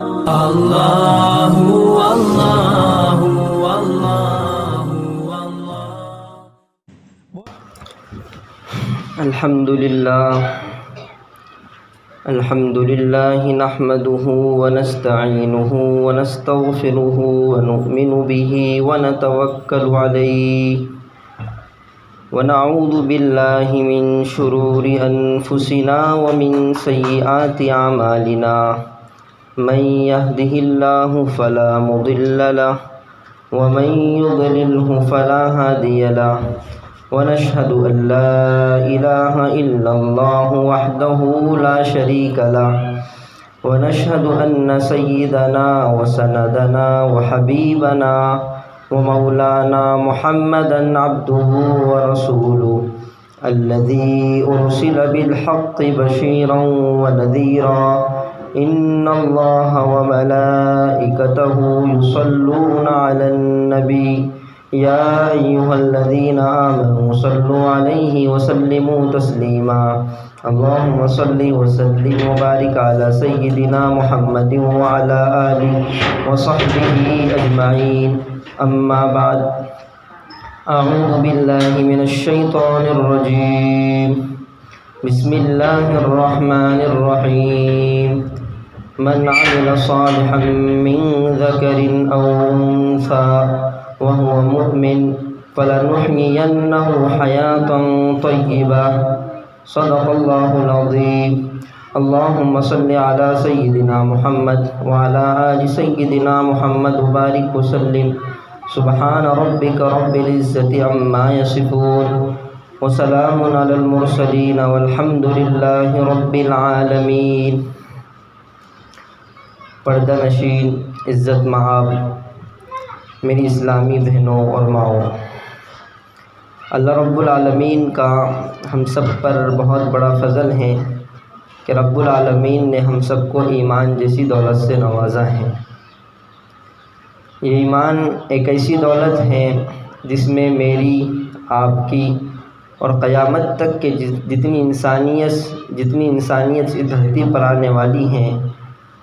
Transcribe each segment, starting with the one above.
اللہ اللہ اللہ الحمد للہ نحمده ونستعینه ونستغفره ونؤمن به ونتوکل علیہ ونعوذ باللہ من شرور انفسنا ومن سیئات اعمالنا من يهده الله فلا مضل له ومن يضلله فلا هادي له ونشهد أن لا إله إلا الله وحده لا شريك له ونشهد أن سيدنا وسندنا وحبيبنا ومولانا محمدا عبده ورسوله الذي أرسل بالحق بشيرا ونذيرا إن الله وملائكته يصلون على النبي يا أيها الذين آمنوا صلوا عليه وسلموا تسليما اللهم صل وسلم وبارك على سيدنا محمد وعلى آله وصحبه أجمعين أما بعد أعوذ بالله من الشيطان الرجيم بسم الله الرحمن الرحيم من عمل صالحا من ذكر أو أنثى وهو مؤمن فلنحيينه حياة طيبة صدق الله العظيم اللهم صل على سيدنا محمد وعلى آل سيدنا محمد وبارك وسلم سبحان ربك رب العزة عما يصفون وسلام على المرسلين والحمد لله رب العالمين۔ پردہ نشین عزت مآب میری اسلامی بہنوں اور ماؤں، اللہ رب العالمین کا ہم سب پر بہت بڑا فضل ہے کہ رب العالمین نے ہم سب کو ایمان جیسی دولت سے نوازا ہے۔ یہ ایمان ایک ایسی دولت ہے جس میں میری، آپ کی اور قیامت تک کے جتنی انسانیت اس دھرتی پر آنے والی ہیں،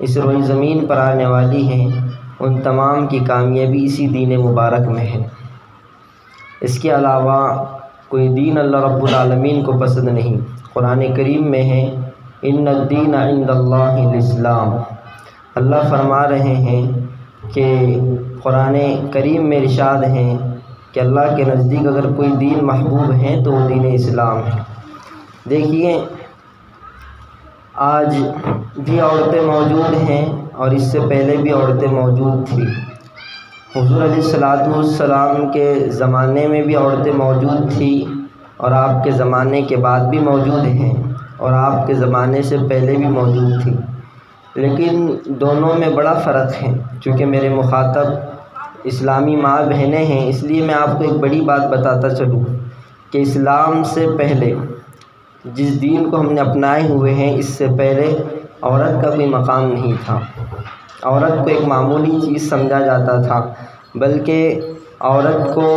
اس روئے زمین پر آنے والی ہیں، ان تمام کی کامیابی اسی دین مبارک میں ہے۔ اس کے علاوہ کوئی دین اللہ رب العالمین کو پسند نہیں۔ قرآن کریم میں ہے ان الدین عند اللہ الاسلام۔ اللہ فرما رہے ہیں کہ قرآن کریم میں ارشاد ہیں کہ اللہ کے نزدیک اگر کوئی دین محبوب ہے تو وہ دین اسلام ہے۔ دیکھیے، آج بھی عورتیں موجود ہیں اور اس سے پہلے بھی عورتیں موجود تھیں۔ حضور علیہ الصلوۃ والسلام کے زمانے میں بھی عورتیں موجود تھیں اور آپ کے زمانے کے بعد بھی موجود ہیں اور آپ کے زمانے سے پہلے بھی موجود تھیں، لیکن دونوں میں بڑا فرق ہے۔ چونکہ میرے مخاطب اسلامی ماں بہنیں ہیں، اس لیے میں آپ کو ایک بڑی بات بتاتا چلوں کہ اسلام سے پہلے جس دین کو ہم نے اپنائے ہوئے ہیں، اس سے پہلے عورت کا کوئی مقام نہیں تھا۔ عورت کو ایک معمولی چیز سمجھا جاتا تھا، بلکہ عورت کو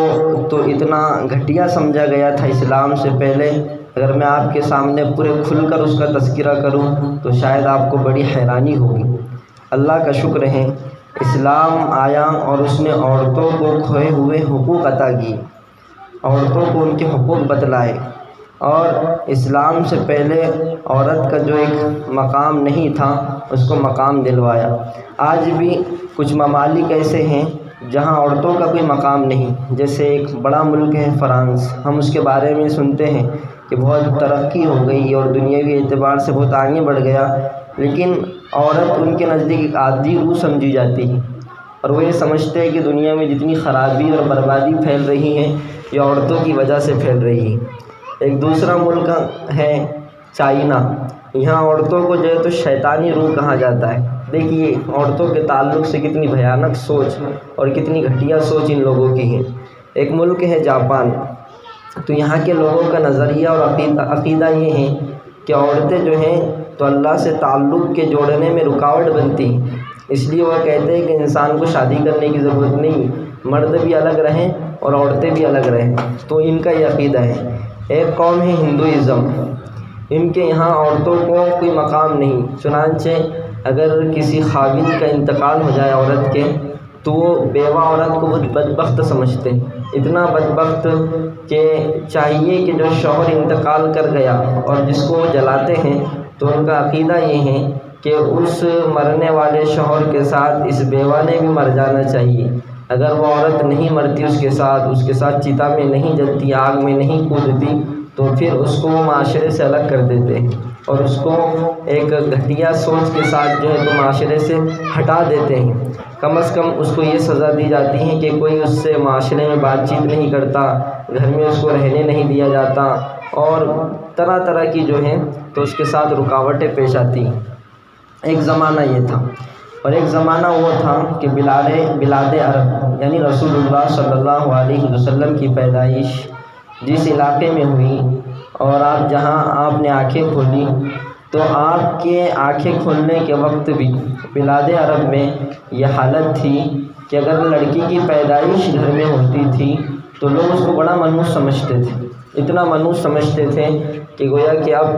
تو اتنا گھٹیا سمجھا گیا تھا اسلام سے پہلے۔ اگر میں آپ کے سامنے پورے کھل کر اس کا تذکرہ کروں تو شاید آپ کو بڑی حیرانی ہوگی۔ اللہ کا شکر ہے، اسلام آیا اور اس نے عورتوں کو کھوئے ہوئے حقوق عطا کیے، عورتوں کو ان کے حقوق بتلائے، اور اسلام سے پہلے عورت کا جو ایک مقام نہیں تھا اس کو مقام دلوایا۔ آج بھی کچھ ممالک ایسے ہیں جہاں عورتوں کا کوئی مقام نہیں، جیسے ایک بڑا ملک ہے فرانس، ہم اس کے بارے میں سنتے ہیں کہ بہت ترقی ہو گئی اور دنیاوی اعتبار سے بہت آگے بڑھ گیا، لیکن عورت ان کے نزدیک ایک عادی روح سمجھی جاتی ہے، اور وہ یہ سمجھتے ہیں کہ دنیا میں جتنی خرابی اور بربادی پھیل رہی ہے یہ عورتوں کی وجہ سے پھیل رہی ہے۔ ایک دوسرا ملک ہے چائنا، یہاں عورتوں کو جو ہے تو شیطانی روح کہا جاتا ہے۔ دیکھیے عورتوں کے تعلق سے کتنی بھیانک سوچ اور کتنی گھٹیا سوچ ان لوگوں کی ہے۔ ایک ملک ہے جاپان، تو یہاں کے لوگوں کا نظریہ اور عقیدہ یہ ہے کہ عورتیں جو ہیں تو اللہ سے تعلق کے جوڑنے میں رکاوٹ بنتی ہیں، اس لیے وہ کہتے ہیں کہ انسان کو شادی کرنے کی ضرورت نہیں، مرد بھی الگ رہیں اور عورتیں بھی الگ رہیں۔ تو ان کا یہ عقیدہ ہے۔ ایک قوم ہے ہندوازم، ان کے یہاں عورتوں کو کوئی مقام نہیں، چنانچہ اگر کسی خاوند کا انتقال ہو جائے عورت کے تو وہ بیوہ عورت کو بہت بدبخت سمجھتے ہیں، اتنا بدبخت کہ چاہیے کہ جو شوہر انتقال کر گیا اور جس کو وہ جلاتے ہیں تو ان کا عقیدہ یہ ہے کہ اس مرنے والے شوہر کے ساتھ اس بیوہ نے بھی مر جانا چاہیے۔ اگر وہ عورت نہیں مرتی اس کے ساتھ چتا میں نہیں جلتی، آگ میں نہیں کودتی، تو پھر اس کو معاشرے سے الگ کر دیتے ہیں اور اس کو ایک گھٹیا سوچ کے ساتھ جو ہے تو معاشرے سے ہٹا دیتے ہیں۔ کم از کم اس کو یہ سزا دی جاتی ہے کہ کوئی اس سے معاشرے میں بات چیت نہیں کرتا، گھر میں اس کو رہنے نہیں دیا جاتا، اور طرح طرح کی جو ہے تو اس کے ساتھ رکاوٹیں پیش آتی ہیں۔ ایک زمانہ یہ تھا، اور ایک زمانہ وہ تھا کہ بلاد عرب یعنی رسول اللہ صلی اللہ علیہ وسلم کی پیدائش جس علاقے میں ہوئی، اور آپ نے آنکھیں کھولی تو آپ کے آنکھیں کھولنے کے وقت بھی بلاد عرب میں یہ حالت تھی کہ اگر لڑکی کی پیدائش گھر میں ہوتی تھی تو لوگ اس کو بڑا منحوس سمجھتے تھے، اتنا منحوس سمجھتے تھے کہ گویا کہ اب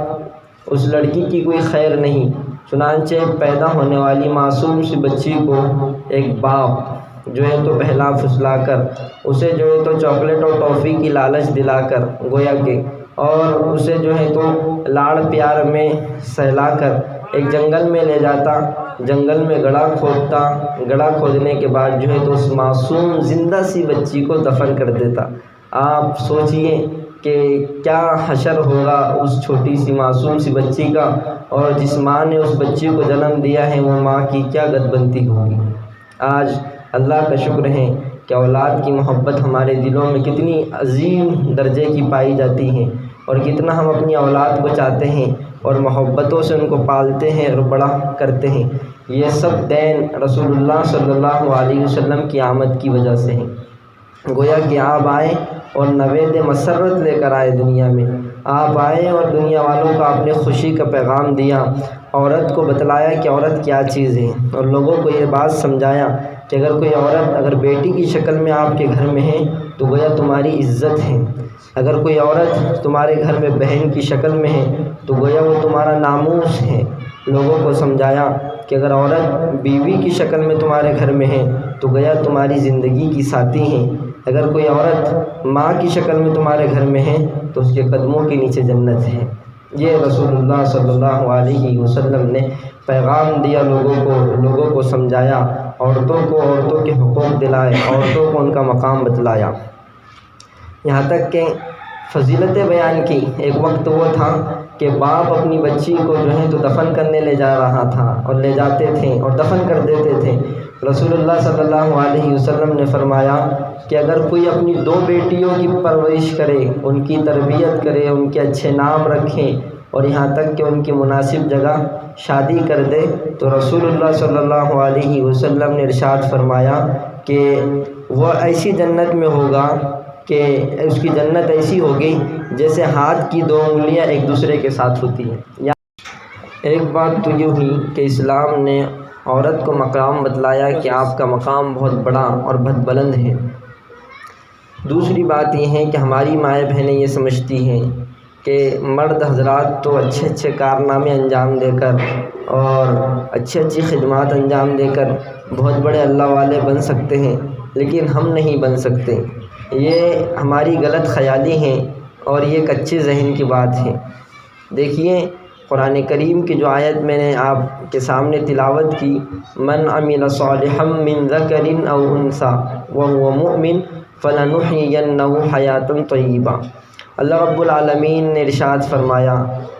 اس لڑکی کی کوئی خیر نہیں۔ چنانچہ پیدا ہونے والی معصوم سی بچی کو ایک باپ جو ہے تو بہلا پھسلا کر اسے جو ہے تو چاکلیٹ اور ٹافی کی لالچ دلا کر گویا کہ اور اسے جو ہے تو لاڑ پیار میں سہلا کر ایک جنگل میں لے جاتا، جنگل میں گڑھا کھودتا، گڑھا کھودنے کے بعد جو ہے تو اس معصوم زندہ سی بچی کو دفن کر دیتا۔ آپ سوچئے کہ کیا حشر ہوگا اس چھوٹی سی معصوم سی بچی کا، اور جس ماں نے اس بچی کو جنم دیا ہے وہ ماں کی کیا گدبنتی ہوگی۔ آج اللہ کا شکر ہے کہ اولاد کی محبت ہمارے دلوں میں کتنی عظیم درجے کی پائی جاتی ہے، اور کتنا ہم اپنی اولاد کو چاہتے ہیں اور محبتوں سے ان کو پالتے ہیں اور بڑا کرتے ہیں۔ یہ سب دین رسول اللہ صلی اللہ علیہ وسلم کی آمد کی وجہ سے ہے۔ گویا کہ آپ آئے اور نوید مسرت لے کر آئے دنیا میں، آپ آئے اور دنیا والوں کو آپ نے خوشی کا پیغام دیا، عورت کو بتلایا کہ عورت کیا چیز ہے، اور لوگوں کو یہ بات سمجھایا کہ اگر کوئی عورت اگر بیٹی کی شکل میں آپ کے گھر میں ہے تو گویا تمہاری عزت ہے، اگر کوئی عورت تمہارے گھر میں بہن کی شکل میں ہے تو گویا وہ تمہارا ناموس ہے۔ لوگوں کو سمجھایا کہ اگر عورت بیوی کی شکل میں تمہارے گھر میں ہے تو گویا تمہاری زندگی کی ساتھی ہے، اگر کوئی عورت ماں کی شکل میں تمہارے گھر میں ہے تو اس کے قدموں کے نیچے جنت ہے۔ یہ رسول اللہ صلی اللہ علیہ وسلم نے پیغام دیا، لوگوں کو سمجھایا، عورتوں کے حقوق دلائے، عورتوں کو ان کا مقام بتلایا، یہاں تک کہ فضیلتیں بیان کی۔ ایک وقت وہ تھا کہ باپ اپنی بچی کو جو ہے تو دفن کرنے لے جا رہا تھا، اور لے جاتے تھے اور دفن کر دیتے تھے۔ رسول اللہ صلی اللہ علیہ وسلم نے فرمایا کہ اگر کوئی اپنی 2 بیٹیوں کی پرورش کرے، ان کی تربیت کرے، ان کے اچھے نام رکھے، اور یہاں تک کہ ان کی مناسب جگہ شادی کر دے، تو رسول اللہ صلی اللہ علیہ وسلم نے ارشاد فرمایا کہ وہ ایسی جنت میں ہوگا کہ اس کی جنت ایسی ہوگی جیسے ہاتھ کی 2 انگلیاں ایک دوسرے کے ساتھ ہوتی ہیں۔ ایک بات تو یہ ہوئی کہ اسلام نے عورت کو مقام بتلایا کہ آپ کا مقام بہت بڑا اور بہت بلند ہے۔ دوسری بات یہ ہے کہ ہماری مائیں بہنیں یہ سمجھتی ہیں کہ مرد حضرات تو اچھے کارنامے انجام دے کر اور اچھی خدمات انجام دے کر بہت بڑے اللہ والے بن سکتے ہیں، لیکن ہم نہیں بن سکتے۔ یہ ہماری غلط خیالی ہے اور یہ ایک اچھے ذہن کی بات ہے۔ دیکھیے قرآن کریم کی جو آیت میں نے آپ کے سامنے تلاوت کی، من عمل صالحا من ذکر او انثی وهو مؤمن فلنحیینہ حیاۃ طیبہ، اللہ رب العالمین نے ارشاد فرمایا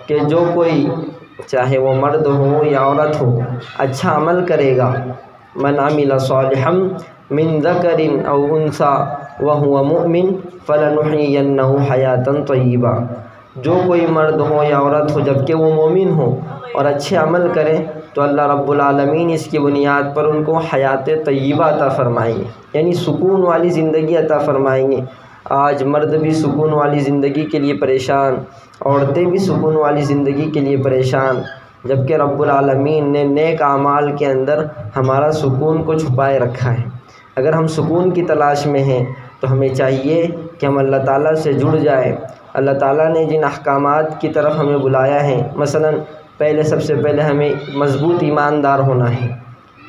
کہ جو کوئی چاہے وہ مرد ہو یا عورت ہو اچھا عمل کرے گا، من عمل صالحا من ذکر او انثی وهو مؤمن فلنحیینہ حیاۃ طیبہ، جو کوئی مرد ہو یا عورت ہو جبکہ وہ مومن ہو اور اچھے عمل کرے تو اللہ رب العالمین اس کی بنیاد پر ان کو حیات طیبہ عطا فرمائیں گے، یعنی سکون والی زندگی عطا فرمائیں گے۔ آج مرد بھی سکون والی زندگی کے لیے پریشان، عورتیں بھی سکون والی زندگی کے لیے پریشان، جبکہ رب العالمین نے نیک اعمال کے اندر ہمارا سکون کو چھپائے رکھا ہے۔ اگر ہم سکون کی تلاش میں ہیں تو ہمیں چاہیے کہ ہم اللہ تعالیٰ سے جڑ جائیں۔ اللہ تعالیٰ نے جن احکامات کی طرف ہمیں بلایا ہے، مثلا پہلے سب سے پہلے ہمیں مضبوط ایماندار ہونا ہے۔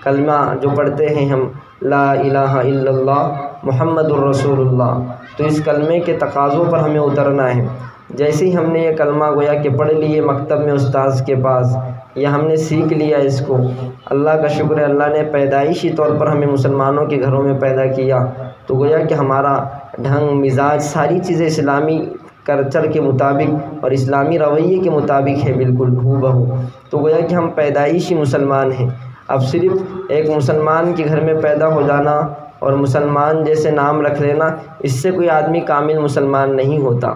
کلمہ جو پڑھتے ہیں ہم لا الہ الا اللہ محمد الرسول اللہ، تو اس کلمے کے تقاضوں پر ہمیں اترنا ہے۔ جیسے ہی ہم نے یہ کلمہ گویا کہ پڑھ لیے مکتب میں استاذ کے پاس، یا ہم نے سیکھ لیا اس کو، اللہ کا شکر ہے اللہ نے پیدائشی طور پر ہمیں مسلمانوں کے گھروں میں پیدا کیا، تو گویا کہ ہمارا ڈھنگ مزاج ساری چیزیں اسلامی کلچر کے مطابق اور اسلامی رویے کے مطابق ہے، بالکل ہو بہو۔ تو گویا کہ ہم پیدائشی مسلمان ہیں۔ اب صرف ایک مسلمان کے گھر میں پیدا ہو جانا اور مسلمان جیسے نام رکھ لینا، اس سے کوئی آدمی کامل مسلمان نہیں ہوتا۔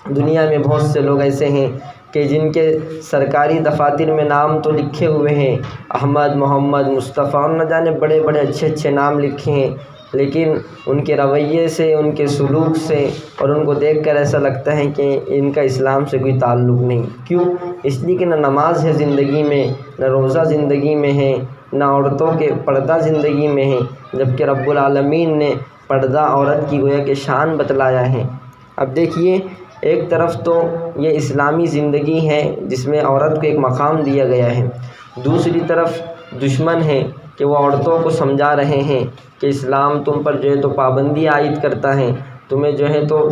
دنیا میں بہت سے لوگ ایسے ہیں کہ جن کے سرکاری دفاتر میں نام تو لکھے ہوئے ہیں احمد، محمد، مصطفیٰ، اور نہ جانے بڑے بڑے اچھے اچھے نام لکھے ہیں، لیکن ان کے رویے سے، ان کے سلوک سے اور ان کو دیکھ کر ایسا لگتا ہے کہ ان کا اسلام سے کوئی تعلق نہیں۔ کیوں؟ اس لیے کہ نہ نماز ہے زندگی میں، نہ روزہ زندگی میں ہے، نہ عورتوں کے پردہ زندگی میں ہے، جبکہ رب العالمین نے پردہ عورت کی گویا کہ شان بتلایا ہے۔ اب دیکھیے، ایک طرف تو یہ اسلامی زندگی ہے جس میں عورت کو ایک مقام دیا گیا ہے، دوسری طرف دشمن ہیں کہ وہ عورتوں کو سمجھا رہے ہیں کہ اسلام تم پر جو ہے تو پابندی عائد کرتا ہے، تمہیں جو ہے تو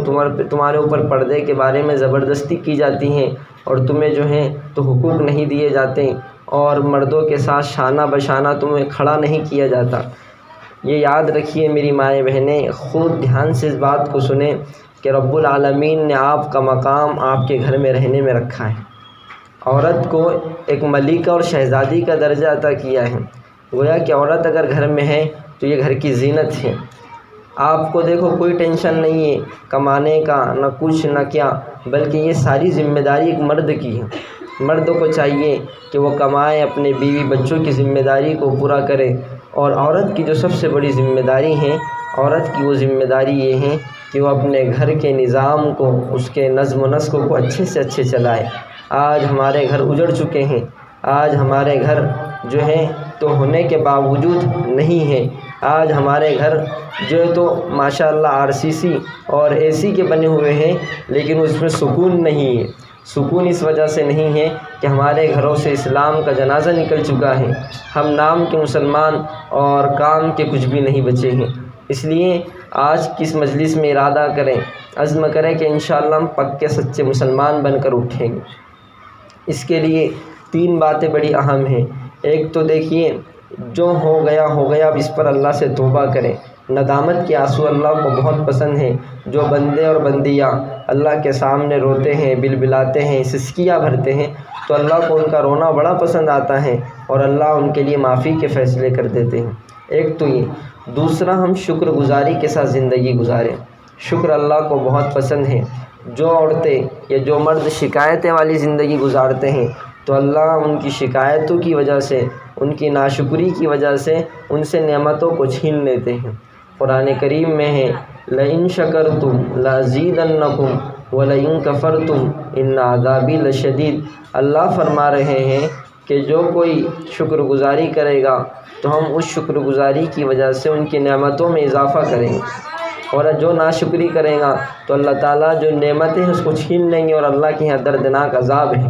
تمہارے اوپر پردے کے بارے میں زبردستی کی جاتی ہیں، اور تمہیں جو ہے تو حقوق نہیں دیے جاتے، اور مردوں کے ساتھ شانہ بشانہ تمہیں کھڑا نہیں کیا جاتا۔ یہ یاد رکھیے میری مائیں بہنیں، خود دھیان سے اس بات کو سنیں کہ رب العالمین نے آپ کا مقام آپ کے گھر میں رہنے میں رکھا ہے۔ عورت کو ایک ملکہ اور شہزادی کا درجہ عطا کیا ہے۔ گویا کہ عورت اگر گھر میں ہے تو یہ گھر کی زینت ہے۔ آپ کو دیکھو کوئی ٹینشن نہیں ہے کمانے کا، نہ کچھ نہ کیا، بلکہ یہ ساری ذمہ داری ایک مرد کی ہے۔ مرد کو چاہیے کہ وہ کمائے، اپنے بیوی بچوں کی ذمہ داری کو پورا کرے، اور عورت کی جو سب سے بڑی ذمہ داری ہے، عورت کی وہ ذمہ داری یہ ہے کہ وہ اپنے گھر کے نظام کو، اس کے نظم و نسق کو اچھے سے اچھے چلائے۔ آج ہمارے گھر اجڑ چکے ہیں، آج ہمارے گھر جو ہے تو ہونے کے باوجود نہیں ہے، آج ہمارے گھر جو ہے تو ماشاءاللہ RCC اور AC کے بنے ہوئے ہیں، لیکن اس میں سکون نہیں ہے۔ سکون اس وجہ سے نہیں ہے کہ ہمارے گھروں سے اسلام کا جنازہ نکل چکا ہے، ہم نام کے مسلمان اور کام کے کچھ بھی نہیں بچے ہیں۔ اس لیے آج کس مجلس میں ارادہ کریں، عزم کریں کہ انشاءاللہ ہم پکے سچے مسلمان بن کر اٹھیں گے۔ اس کے لیے 3 باتیں بڑی اہم ہیں۔ ایک تو دیکھیے، جو ہو گیا اب اس پر اللہ سے توبہ کریں۔ ندامت کے آنسو اللہ کو بہت پسند ہیں۔ جو بندے اور بندیاں اللہ کے سامنے روتے ہیں، بلبلاتے ہیں، سسکیاں بھرتے ہیں، تو اللہ کو ان کا رونا بڑا پسند آتا ہے، اور اللہ ان کے لیے معافی کے فیصلے کر دیتے ہیں۔ ایک تو یہ۔ دوسرا، ہم شکر گزاری کے ساتھ زندگی گزاریں۔ شکر اللہ کو بہت پسند ہے۔ جو عورتیں یا جو مرد شکایتیں والی زندگی گزارتے ہیں تو اللہ ان کی شکایتوں کی وجہ سے، ان کی ناشکری کی وجہ سے ان سے نعمتوں کو چھین لیتے ہیں۔ قرآن کریم میں ہے لَإِن شَكَرْتُمْ لَأَزِيدَنَّكُمْ وَلَإِن كَفَرْتُمْ إِنَّ عَذَابِي لَشَدِيدٌ۔ اللہ فرما رہے ہیں کہ جو کوئی شکر گزاری کرے گا تو ہم اس شکر گزاری کی وجہ سے ان کی نعمتوں میں اضافہ کریں گے، اور جو ناشکری کرے گا تو اللہ تعالیٰ جو نعمتیں ہیں اس کو چھین لیں گے، اور اللہ کے یہاں دردناک عذاب ہے۔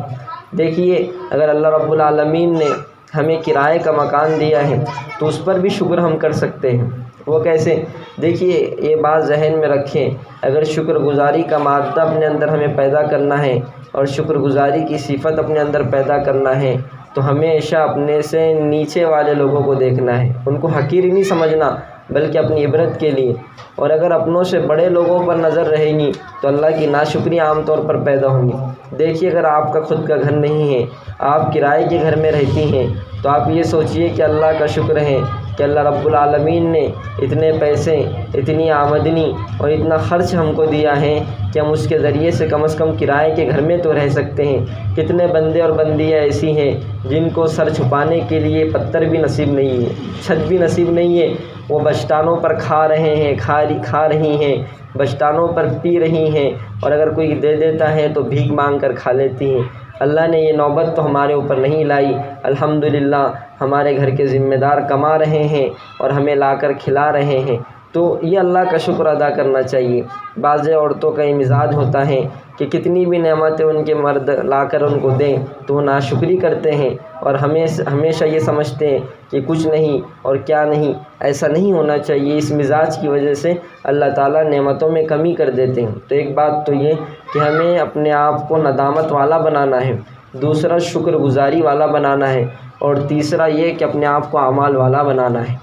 دیکھیے، اگر اللہ رب العالمین نے ہمیں کرائے کا مکان دیا ہے تو اس پر بھی شکر ہم کر سکتے ہیں۔ وہ کیسے؟ دیکھیے، یہ بات ذہن میں رکھیں، اگر شکر گزاری کا مادہ اپنے اندر ہمیں پیدا کرنا ہے اور شکر گزاری کی صفت اپنے اندر پیدا کرنا ہے تو ہمیشہ اپنے سے نیچے والے لوگوں کو دیکھنا ہے، ان کو حقیر نہیں سمجھنا بلکہ اپنی عبرت کے لیے۔ اور اگر اپنوں سے بڑے لوگوں پر نظر رہے گی تو اللہ کی ناشکری عام طور پر پیدا ہوں گی۔ دیکھیے، اگر آپ کا خود کا گھر نہیں ہے، آپ کرائے کے گھر میں رہتی ہیں، تو آپ یہ سوچئے کہ اللہ کا شکر ہے کہ اللہ رب العالمین نے اتنے پیسے، اتنی آمدنی اور اتنا خرچ ہم کو دیا ہے کہ ہم اس کے ذریعے سے کم کرائے کے گھر میں تو رہ سکتے ہیں۔ کتنے بندے اور بندیاں ایسی ہیں جن کو سر چھپانے کے لیے پتھر بھی نصیب نہیں ہے، چھت بھی نصیب نہیں ہے، وہ بچتانوں پر کھا رہے ہیں، کھا رہی ہیں، بچتانوں پر پی رہی ہیں، اور اگر کوئی دے دیتا ہے تو بھیک مانگ کر کھا لیتی ہیں۔ اللہ نے یہ نوبت تو ہمارے اوپر نہیں لائی، الحمدللہ ہمارے گھر کے ذمہ دار کما رہے ہیں اور ہمیں لا کر کھلا رہے ہیں۔ تو یہ اللہ کا شکر ادا کرنا چاہیے۔ بعض عورتوں کا یہ مزاج ہوتا ہے کہ کتنی بھی نعمتیں ان کے مرد لا کر ان کو دیں تو وہ ناشکری کرتے ہیں اور ہمیشہ یہ سمجھتے ہیں کہ کچھ نہیں اور کیا نہیں۔ ایسا نہیں ہونا چاہیے۔ اس مزاج کی وجہ سے اللہ تعالیٰ نعمتوں میں کمی کر دیتے ہیں۔ تو ایک بات تو یہ کہ ہمیں اپنے آپ کو ندامت والا بنانا ہے، دوسرا شکر گزاری والا بنانا ہے، اور تیسرا یہ کہ اپنے آپ کو اعمال والا بنانا ہے۔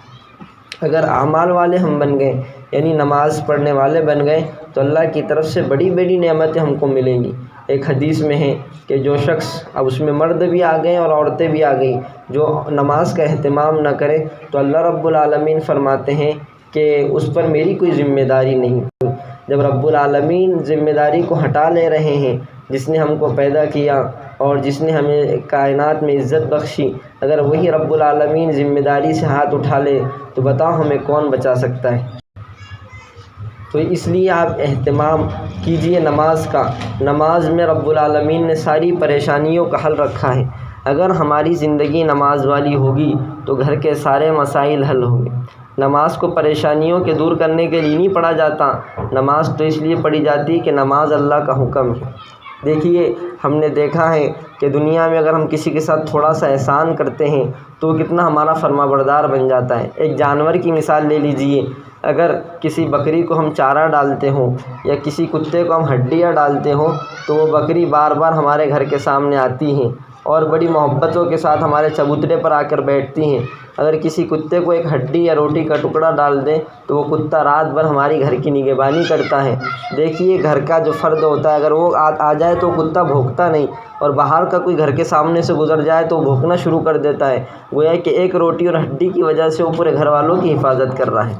اگر اعمال والے ہم بن گئے، یعنی نماز پڑھنے والے بن گئے، تو اللہ کی طرف سے بڑی بڑی نعمتیں ہم کو ملیں گی۔ ایک حدیث میں ہے کہ جو شخص، اب اس میں مرد بھی آ گئے اور عورتیں بھی آ گئیں، جو نماز کا اہتمام نہ کرے تو اللہ رب العالمین فرماتے ہیں کہ اس پر میری کوئی ذمہ داری نہیں۔ جب رب العالمین ذمہ داری کو ہٹا لے رہے ہیں، جس نے ہم کو پیدا کیا اور جس نے ہمیں کائنات میں عزت بخشی، اگر وہی رب العالمین ذمہ داری سے ہاتھ اٹھا لے تو بتاؤ ہمیں کون بچا سکتا ہے؟ تو اس لیے آپ اہتمام کیجئے نماز کا۔ نماز میں رب العالمین نے ساری پریشانیوں کا حل رکھا ہے۔ اگر ہماری زندگی نماز والی ہوگی تو گھر کے سارے مسائل حل ہوں گے۔ نماز کو پریشانیوں کے دور کرنے کے لیے نہیں پڑھا جاتا، نماز تو اس لیے پڑھی جاتی ہے کہ نماز اللہ کا حکم ہے۔ دیکھیے، ہم نے دیکھا ہے کہ دنیا میں اگر ہم کسی کے ساتھ تھوڑا سا احسان کرتے ہیں تو وہ کتنا ہمارا فرما بردار بن جاتا ہے۔ ایک جانور کی مثال لے لیجئے، اگر کسی بکری کو ہم چارہ ڈالتے ہوں یا کسی کتے کو ہم ہڈیاں ڈالتے ہوں تو وہ بکری بار بار ہمارے گھر کے سامنے آتی ہیں اور بڑی محبتوں کے ساتھ ہمارے چبوترے پر آ کر بیٹھتی ہیں۔ اگر کسی کتے کو ایک ہڈی یا روٹی کا ٹکڑا ڈال دیں تو وہ کتا رات بھر ہماری گھر کی نگہبانی کرتا ہے۔ دیکھیے، گھر کا جو فرد ہوتا ہے اگر وہ آ جائے تو کتا بھونکتا نہیں، اور باہر کا کوئی گھر کے سامنے سے گزر جائے تو وہ بھونکنا شروع کر دیتا ہے۔ گویا کہ ایک روٹی اور ہڈی کی وجہ سے وہ پورے گھر والوں کی حفاظت کر رہا ہے،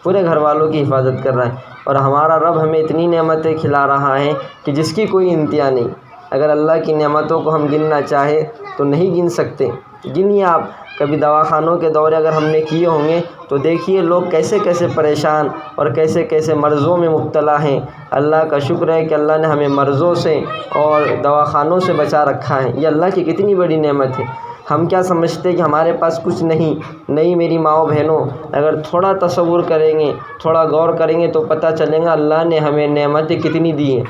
پورے گھر والوں کی حفاظت کر رہا ہے۔ اور ہمارا رب ہمیں اتنی نعمتیں کھلا رہا ہے کہ جس کی کوئی انتہا نہیں۔ اگر اللہ کی نعمتوں کو ہم گننا چاہے تو نہیں گن سکتے۔ گنیے آپ، کبھی دواخانوں کے دورے اگر ہم نے کیے ہوں گے تو دیکھیے لوگ کیسے کیسے پریشان اور کیسے کیسے مرضوں میں مبتلا ہیں۔ اللہ کا شکر ہے کہ اللہ نے ہمیں مرضوں سے اور دواخانوں سے بچا رکھا ہے۔ یہ اللہ کی کتنی بڑی نعمت ہے۔ ہم کیا سمجھتے کہ ہمارے پاس کچھ نہیں میری ماؤں بہنوں، اگر تھوڑا تصور کریں گے، تھوڑا غور کریں گے تو پتہ چلے گا اللہ نے ہمیں نعمتیں کتنی دی ہیں۔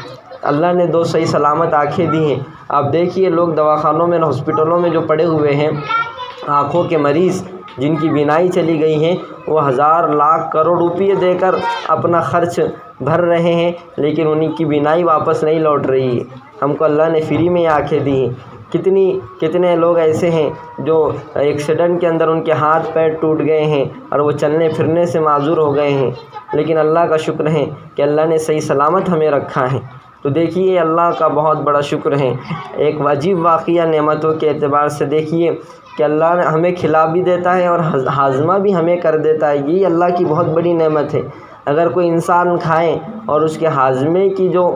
اللہ نے 2 صحیح سلامت آنکھیں دی ہیں۔ آپ دیکھیے لوگ دواخانوں میں، ہاسپٹلوں میں جو پڑے ہوئے ہیں، آنکھوں کے مریض جن کی بینائی چلی گئی ہیں، وہ ہزار لاکھ کروڑ روپئے دے کر اپنا خرچ بھر رہے ہیں، لیکن ان کی بینائی واپس نہیں لوٹ رہی ہے۔ ہم کو اللہ نے فری میں آنکھیں دی ہیں۔ کتنے لوگ ایسے ہیں جو ایکسیڈنٹ کے اندر ان کے ہاتھ پیر ٹوٹ گئے ہیں اور وہ چلنے پھرنے سے معذور ہو گئے ہیں، لیکن اللہ کا شکر ہے کہ اللہ نے صحیح سلامت ہمیں رکھا ہے۔ تو دیکھیے اللہ کا بہت بڑا شکر ہے۔ ایک عجیب واقعہ نعمتوں کے اعتبار سے دیکھیے کہ اللہ نے ہمیں کھلا بھی دیتا ہے اور ہاضمہ بھی ہمیں کر دیتا ہے۔ یہ اللہ کی بہت بڑی نعمت ہے۔ اگر کوئی انسان کھائے اور اس کے ہاضمے کی جو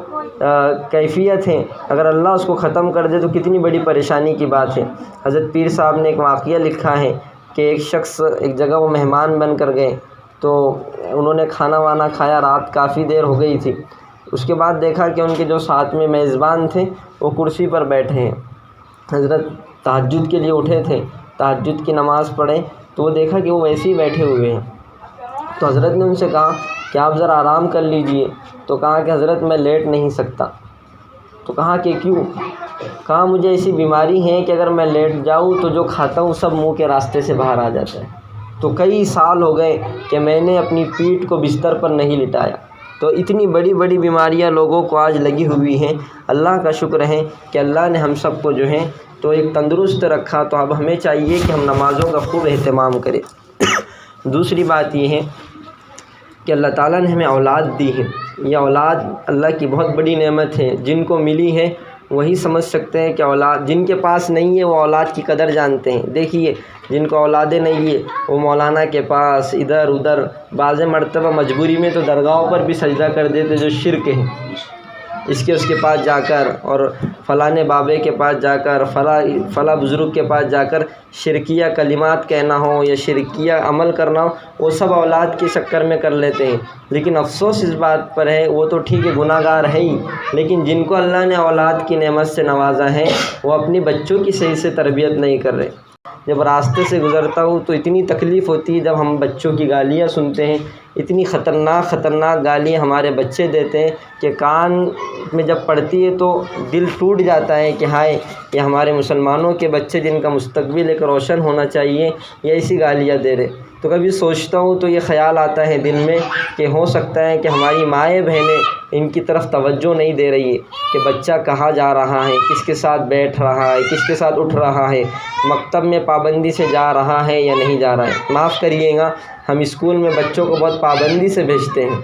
کیفیت ہے اگر اللہ اس کو ختم کر دے تو کتنی بڑی پریشانی کی بات ہے۔ حضرت پیر صاحب نے ایک واقعہ لکھا ہے کہ ایک شخص ایک جگہ وہ مہمان بن کر گئے تو انہوں نے کھانا وانا کھایا، رات کافی دیر ہو گئی تھی۔ اس کے بعد دیکھا کہ ان کے جو ساتھ میں میزبان تھے وہ کرسی پر بیٹھے ہیں۔ حضرت تہجد کے لیے اٹھے تھے، تہجد کی نماز پڑھے تو وہ دیکھا کہ وہ ویسے ہی بیٹھے ہوئے ہیں۔ تو حضرت نے ان سے کہا کہ آپ ذرا آرام کر لیجئے۔ تو کہا کہ حضرت میں لیٹ نہیں سکتا۔ تو کہا کہ کیوں؟ کہا مجھے ایسی بیماری ہے کہ اگر میں لیٹ جاؤں تو جو کھاتا ہوں سب منہ کے راستے سے باہر آ جاتا ہے۔ تو کئی سال ہو گئے کہ میں نے اپنی پیٹھ کو بستر پر نہیں لٹایا۔ تو اتنی بڑی بڑی بیماریاں لوگوں کو آج لگی ہوئی ہیں۔ اللہ کا شکر ہے کہ اللہ نے ہم سب کو جو ہے تو ایک تندرست رکھا۔ تو اب ہمیں چاہیے کہ ہم نمازوں کا خوب اہتمام کریں۔ دوسری بات یہ ہے کہ اللہ تعالیٰ نے ہمیں اولاد دی ہے۔ یہ اولاد اللہ کی بہت بڑی نعمت ہے۔ جن کو ملی ہے وہی سمجھ سکتے ہیں کہ اولاد، جن کے پاس نہیں ہے وہ اولاد کی قدر جانتے ہیں۔ دیکھیے جن کو اولادیں نہیں ہے وہ مولانا کے پاس ادھر ادھر، بعض مرتبہ مجبوری میں تو درگاہوں پر بھی سجدہ کر دیتے جو شرک ہے۔ اس کے پاس جا کر اور فلاں بابے کے پاس جا کر، فلاں بزرگ کے پاس جا کر شرکیہ کلمات کہنا ہو یا شرکیہ عمل کرنا ہو، وہ سب اولاد کے چکر میں کر لیتے ہیں۔ لیکن افسوس اس بات پر ہے، وہ تو ٹھیک ہے گناہ گار ہے ہی، لیکن جن کو اللہ نے اولاد کی نعمت سے نوازا ہے وہ اپنی بچوں کی صحیح سے تربیت نہیں کر رہے۔ جب راستے سے گزرتا ہوں تو اتنی تکلیف ہوتی ہے جب ہم بچوں کی گالیاں سنتے ہیں، اتنی خطرناک گالیاں ہمارے بچے دیتے ہیں کہ کان میں جب پڑتی ہے تو دل ٹوٹ جاتا ہے کہ ہائے، یہ ہمارے مسلمانوں کے بچے جن کا مستقبل ایک روشن ہونا چاہیے، یہ ایسی گالیاں دے رہے۔ تو کبھی سوچتا ہوں تو یہ خیال آتا ہے دل میں کہ ہو سکتا ہے کہ ہماری مائیں بہنیں ان کی طرف توجہ نہیں دے رہی ہے کہ بچہ کہاں جا رہا ہے، کس کے ساتھ بیٹھ رہا ہے، کس کے ساتھ اٹھ رہا ہے، مکتب میں پابندی سے جا رہا ہے یا نہیں جا رہا ہے۔ معاف کریے گا، ہم اسکول میں بچوں کو بہت پابندی سے بھیجتے ہیں،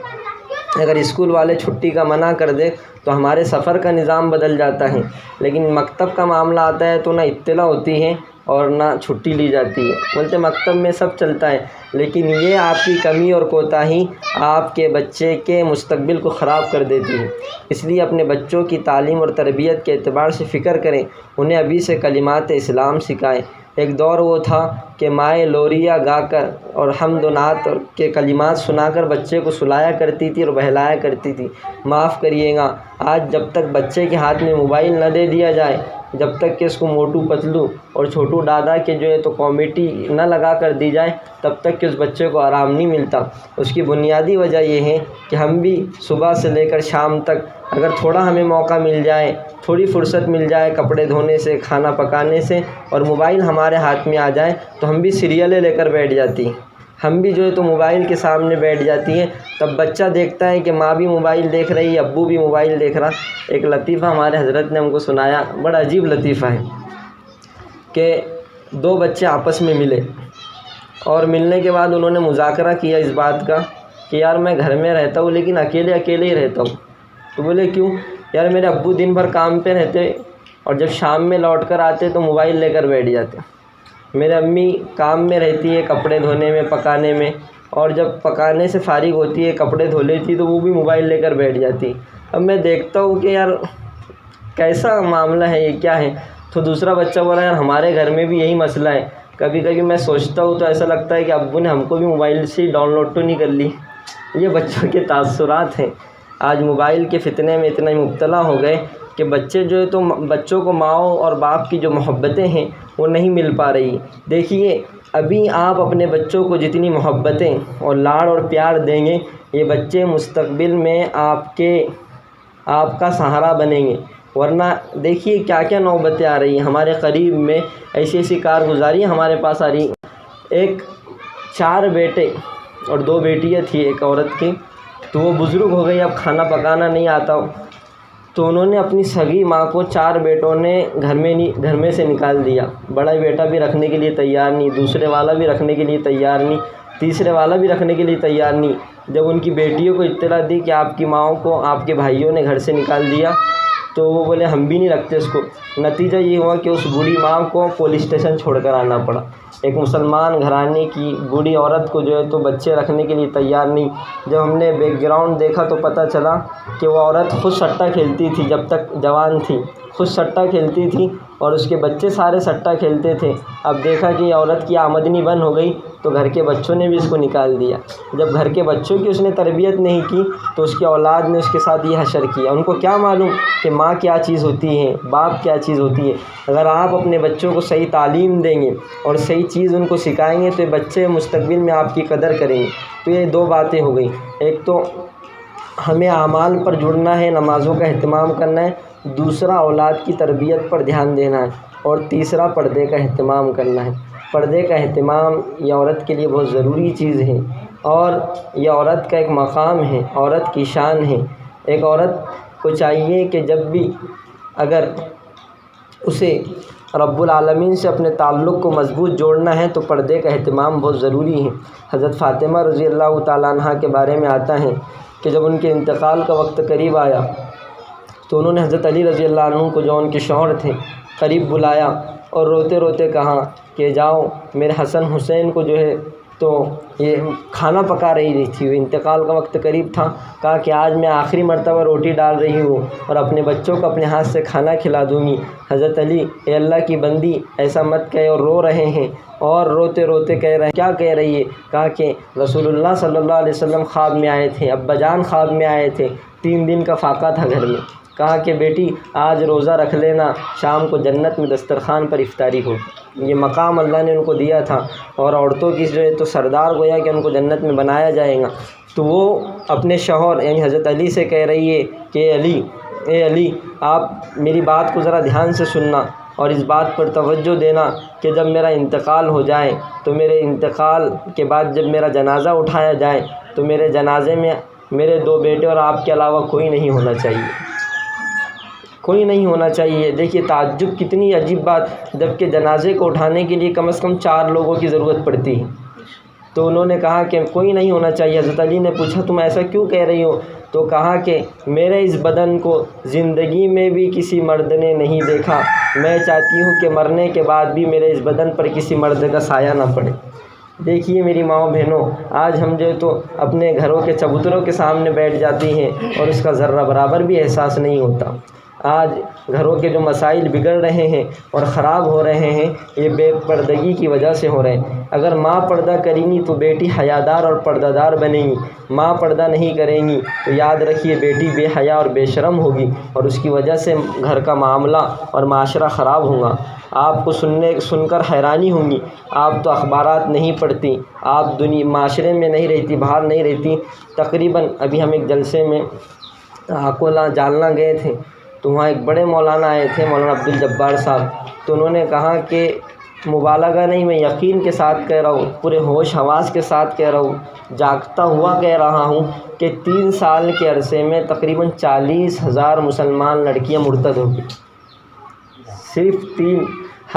اگر اسکول والے چھٹی کا منع کر دے تو ہمارے سفر کا نظام بدل جاتا ہے، لیکن مکتب کا معاملہ آتا ہے تو نہ اطلاع ہوتی ہے اور نہ چھٹی لی جاتی ہے۔ بولتے مکتب میں سب چلتا ہے، لیکن یہ آپ کی کمی اور کوتاہی آپ کے بچے کے مستقبل کو خراب کر دیتی ہے۔ اس لیے اپنے بچوں کی تعلیم اور تربیت کے اعتبار سے فکر کریں، انہیں ابھی سے کلمات اسلام سکھائیں۔ ایک دور وہ تھا کہ مائیں لوریاں گا کر اور حمد و نعت کے کلمات سنا کر بچے کو سلایا کرتی تھی اور بہلایا کرتی تھی۔ معاف کریے گا، آج جب تک بچے کے ہاتھ میں موبائل نہ دے دیا جائے، جب تک کہ اس کو موٹو پتلو اور چھوٹو دادا کے جو ہے تو کامیڈی نہ لگا کر دی جائے، تب تک کہ اس بچے کو آرام نہیں ملتا۔ اس کی بنیادی وجہ یہ ہے کہ ہم بھی صبح سے لے کر شام تک اگر تھوڑا ہمیں موقع مل جائے، تھوڑی فرصت مل جائے کپڑے دھونے سے، کھانا پکانے سے، اور موبائل ہمارے ہاتھ میں آ جائے تو ہم بھی سیریلیں لے کر بیٹھ جاتی ہیں، ہم بھی جو ہے تو موبائل کے سامنے بیٹھ جاتی ہیں۔ تب بچہ دیکھتا ہے کہ ماں بھی موبائل دیکھ رہی ہے، ابو بھی موبائل دیکھ رہا۔ ایک لطیفہ ہمارے حضرت نے ہم کو سنایا، بڑا عجیب لطیفہ ہے کہ دو بچے آپس میں ملے اور ملنے کے بعد انہوں نے مذاکرہ کیا اس بات کا کہ یار میں گھر میں رہتا ہوں لیکن اکیلے ہی رہتا ہوں۔ تو بولے کیوں؟ یار میرے ابو دن بھر کام پہ رہتے اور جب شام میں لوٹ کر آتے تو موبائل لے کر بیٹھ جاتے۔ میرے امی کام میں رہتی ہے، کپڑے دھونے میں، پکانے میں، اور جب پکانے سے فارغ ہوتی ہے کپڑے دھو لیتی تو وہ بھی موبائل لے کر بیٹھ جاتی۔ اب میں دیکھتا ہوں کہ یار کیسا معاملہ ہے، یہ کیا ہے؟ تو دوسرا بچہ بولا یار ہمارے گھر میں بھی یہی مسئلہ ہے، کبھی کبھی میں سوچتا ہوں تو ایسا لگتا ہے کہ ابو نے ہم کو بھی موبائل سے ڈاؤن لوڈ تو نہیں کر لی۔ یہ بچوں کے تاثرات ہیں۔ آج موبائل کے فتنے میں اتنا مبتلا ہو گئے کہ بچے جو ہے تو بچوں کو ماؤں اور باپ کی جو محبتیں ہیں وہ نہیں مل پا رہی۔ دیکھیے ابھی آپ اپنے بچوں کو جتنی محبتیں اور لاڑ اور پیار دیں گے، یہ بچے مستقبل میں آپ کا سہارا بنیں گے۔ ورنہ دیکھیے کیا کیا نوبتیں آ رہی ہیں ہمارے قریب میں، ایسی کارگزاری ہمارے پاس آ رہی۔ ایک 4 بیٹے اور 2 بیٹیاں تھیں ایک عورت کی، تو وہ بزرگ ہو گئی، اب کھانا پکانا نہیں آتا، تو انہوں نے اپنی سگی ماں کو 4 بیٹوں نے گھر میں سے نکال دیا۔ بڑا بیٹا بھی رکھنے کے لیے تیار نہیں، دوسرے والا بھی رکھنے کے لیے تیار نہیں، تیسرے والا بھی رکھنے کے لیے تیار نہیں۔ جب ان کی بیٹیوں کو اطلاع دی کہ آپ کی ماؤں کو آپ کے بھائیوں نے گھر سے نکال دیا تو وہ بولے ہم بھی نہیں رکھتے اس کو۔ نتیجہ یہ ہوا کہ اس بوڑھی ماں کو پولیس اسٹیشن چھوڑ کر آنا پڑا۔ ایک مسلمان گھرانے کی بوڑھی عورت کو جو ہے تو بچے رکھنے کے لیے تیار نہیں۔ جب ہم نے بیک گراؤنڈ دیکھا تو پتہ چلا کہ وہ عورت خود سٹہ کھیلتی تھی، جب تک جوان تھی خود سٹہ کھیلتی تھی اور اس کے بچے سارے سٹہ کھیلتے تھے۔ اب دیکھا کہ یہ عورت کی آمدنی بند ہو گئی تو گھر کے بچوں نے بھی اس کو نکال دیا۔ جب گھر کے بچوں کی اس نے تربیت نہیں کی تو اس کی اولاد نے اس کے ساتھ یہ حشر کیا۔ ان کو کیا معلوم کہ ماں کیا چیز ہوتی ہے، باپ کیا چیز ہوتی ہے۔ اگر آپ اپنے بچوں کو صحیح تعلیم دیں گے اور صحیح چیز ان کو سکھائیں گے تو یہ بچے مستقبل میں آپ کی قدر کریں گے۔ تو یہ 2 باتیں ہو گئیں، ایک تو ہمیں اعمال پر جڑنا ہے، نمازوں کا اہتمام کرنا ہے، دوسرا اولاد کی تربیت پر دھیان دینا ہے، اور تیسرا پردے کا اہتمام کرنا ہے۔ پردے کا اہتمام یہ عورت کے لیے بہت ضروری چیز ہے، اور یہ عورت کا ایک مقام ہے، عورت کی شان ہے۔ ایک عورت کو چاہیے کہ جب بھی اگر اسے رب العالمین سے اپنے تعلق کو مضبوط جوڑنا ہے تو پردے کا اہتمام بہت ضروری ہے۔ حضرت فاطمہ رضی اللہ تعالیٰ عنہ کے بارے میں آتا ہے کہ جب ان کے انتقال کا وقت قریب آیا تو انہوں نے حضرت علی رضی اللہ عنہ کو، جو ان کے شوہر تھے، قریب بلایا اور روتے روتے کہا کہ جاؤ میرے حسن حسین کو جو ہے تو یہ کھانا پکا رہی تھی، انتقال کا وقت قریب تھا، کہا کہ آج میں آخری مرتبہ روٹی ڈال رہی ہوں اور اپنے بچوں کو اپنے ہاتھ سے کھانا کھلا دوں گی۔ حضرت علی اے اللہ کی بندی ایسا مت کہے، اور رو رہے ہیں اور روتے روتے کہہ رہے ہیں کیا کہہ رہی ہے؟ کہا کہ رسول اللہ صلی اللہ علیہ وسلم خواب میں آئے تھے، ابا جان خواب میں آئے تھے، 3 دن کا فاقہ تھا گھر میں، کہا کہ بیٹی آج روزہ رکھ لینا، شام کو جنت میں دسترخوان پر افطاری ہو۔ یہ مقام اللہ نے ان کو دیا تھا، اور عورتوں کی جو ہے تو سردار گویا کہ ان کو جنت میں بنایا جائے گا۔ تو وہ اپنے شوہر یعنی حضرت علی سے کہہ رہی ہے کہ اے علی آپ میری بات کو ذرا دھیان سے سننا، اور اس بات پر توجہ دینا کہ جب میرا انتقال ہو جائے تو میرے انتقال کے بعد جب میرا جنازہ اٹھایا جائے تو میرے جنازے میں میرے 2 بیٹے اور آپ کے علاوہ کوئی نہیں ہونا چاہیے، کوئی نہیں ہونا چاہیے۔ دیکھیے تعجب کتنی عجیب بات، جبکہ جنازے کو اٹھانے کے لیے کم از کم 4 لوگوں کی ضرورت پڑتی ہے، تو انہوں نے کہا کہ کوئی نہیں ہونا چاہیے۔ حضرت علی نے پوچھا تم ایسا کیوں کہہ رہی ہو؟ تو کہا کہ میرے اس بدن کو زندگی میں بھی کسی مرد نے نہیں دیکھا، میں چاہتی ہوں کہ مرنے کے بعد بھی میرے اس بدن پر کسی مرد کا سایہ نہ پڑے۔ دیکھیے میری ماؤں بہنوں، آج ہم جو تو اپنے گھروں کے چبوتروں کے سامنے بیٹھ جاتی ہیں اور اس کا ذرہ برابر بھی احساس نہیں ہوتا۔ آج گھروں کے جو مسائل بگڑ رہے ہیں اور خراب ہو رہے ہیں، یہ بے پردگی کی وجہ سے ہو رہے ہیں۔ اگر ماں پردہ کریں گی تو بیٹی حیادار اور پردہ دار بنے گی، ماں پردہ نہیں کریں گی تو یاد رکھیے بیٹی بے حیا اور بے شرم ہوگی، اور اس کی وجہ سے گھر کا معاملہ اور معاشرہ خراب ہوگا۔ آپ کو سن کر حیرانی ہوں گی، آپ تو اخبارات نہیں پڑھتی، آپ معاشرے میں نہیں رہتی، باہر نہیں رہتی۔ تقریباً ابھی ہم ایک جلسے میں اکولا جالنا گئے تھے، تو وہاں ایک بڑے مولانا آئے تھے، مولانا عبدالجبار صاحب، تو انہوں نے کہا کہ مبالغہ نہیں، میں یقین کے ساتھ کہہ رہا ہوں، پورے ہوش حواس کے ساتھ کہہ رہا ہوں، جاگتا ہوا کہہ رہا ہوں کہ 3 سال کے عرصے میں تقریباً 40,000 مسلمان لڑکیاں مرتد ہو گئی۔ صرف 3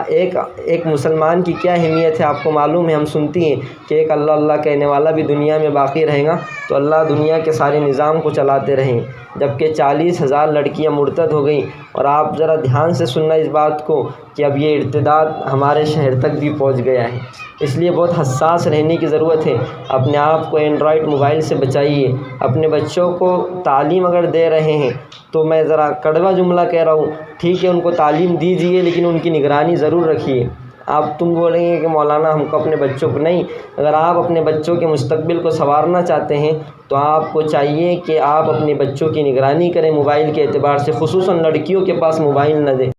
ایک مسلمان کی کیا اہمیت ہے آپ کو معلوم ہے؟ ہم سنتی ہیں کہ ایک اللہ اللہ کہنے والا بھی دنیا میں باقی رہے گا تو اللہ دنیا کے سارے نظام کو چلاتے رہیں، جبکہ 40,000 لڑکیاں مرتد ہو گئیں۔ اور آپ ذرا دھیان سے سننا اس بات کو کہ اب یہ ارتداد ہمارے شہر تک بھی پہنچ گیا ہے، اس لیے بہت حساس رہنے کی ضرورت ہے۔ اپنے آپ کو اینڈرائڈ موبائل سے بچائیے۔ اپنے بچوں کو تعلیم اگر دے رہے ہیں تو میں ذرا کڑوا جملہ کہہ رہا ہوں، ٹھیک ہے ان کو تعلیم دیجیے لیکن ان کی نگرانی ضرور رکھیے۔ آپ تم بولیں گے کہ مولانا ہم کو اپنے بچوں کو نہیں، اگر آپ اپنے بچوں کے مستقبل کو سنوارنا چاہتے ہیں تو آپ کو چاہیے کہ آپ اپنے بچوں کی نگرانی کریں موبائل کے اعتبار سے، خصوصاً لڑکیوں کے پاس موبائل نہ دیں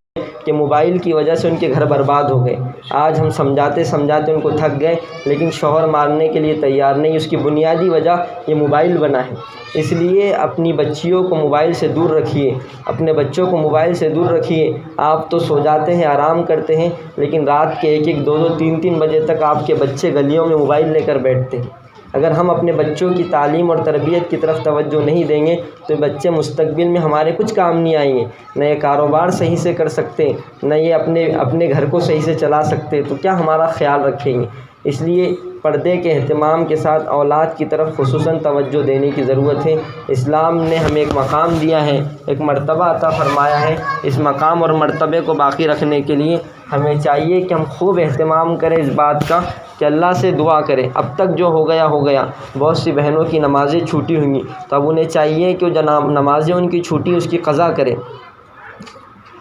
کہ موبائل کی وجہ سے ان کے گھر برباد ہو گئے۔ آج ہم سمجھاتے ان کو تھک گئے لیکن شوہر ماننے کے لیے تیار نہیں، اس کی بنیادی وجہ یہ موبائل بنا ہے۔ اس لیے اپنی بچیوں کو موبائل سے دور رکھیے، اپنے بچوں کو موبائل سے دور رکھیے۔ آپ تو سو جاتے ہیں، آرام کرتے ہیں، لیکن رات کے 1-1, 2-2, 3-3 بجے تک آپ کے بچے گلیوں میں موبائل لے کر بیٹھتے ہیں۔ اگر ہم اپنے بچوں کی تعلیم اور تربیت کی طرف توجہ نہیں دیں گے تو بچے مستقبل میں ہمارے کچھ کام نہیں آئیں گے، نہ یہ کاروبار صحیح سے کر سکتے، نہ یہ اپنے گھر کو صحیح سے چلا سکتے، تو کیا ہمارا خیال رکھیں گے؟ اس لیے پردے کے اہتمام کے ساتھ اولاد کی طرف خصوصاً توجہ دینے کی ضرورت ہے۔ اسلام نے ہمیں ایک مقام دیا ہے، ایک مرتبہ عطا فرمایا ہے، اس مقام اور مرتبے کو باقی رکھنے کے لیے ہمیں چاہیے کہ ہم خوب اہتمام کریں اس بات کا کہ اللہ سے دعا کریں۔ اب تک جو ہو گیا ہو گیا، بہت سی بہنوں کی نمازیں چھوٹی ہوئیں تو اب انہیں چاہیے کہ جو نمازیں ان کی چھوٹی اس کی قضا کریں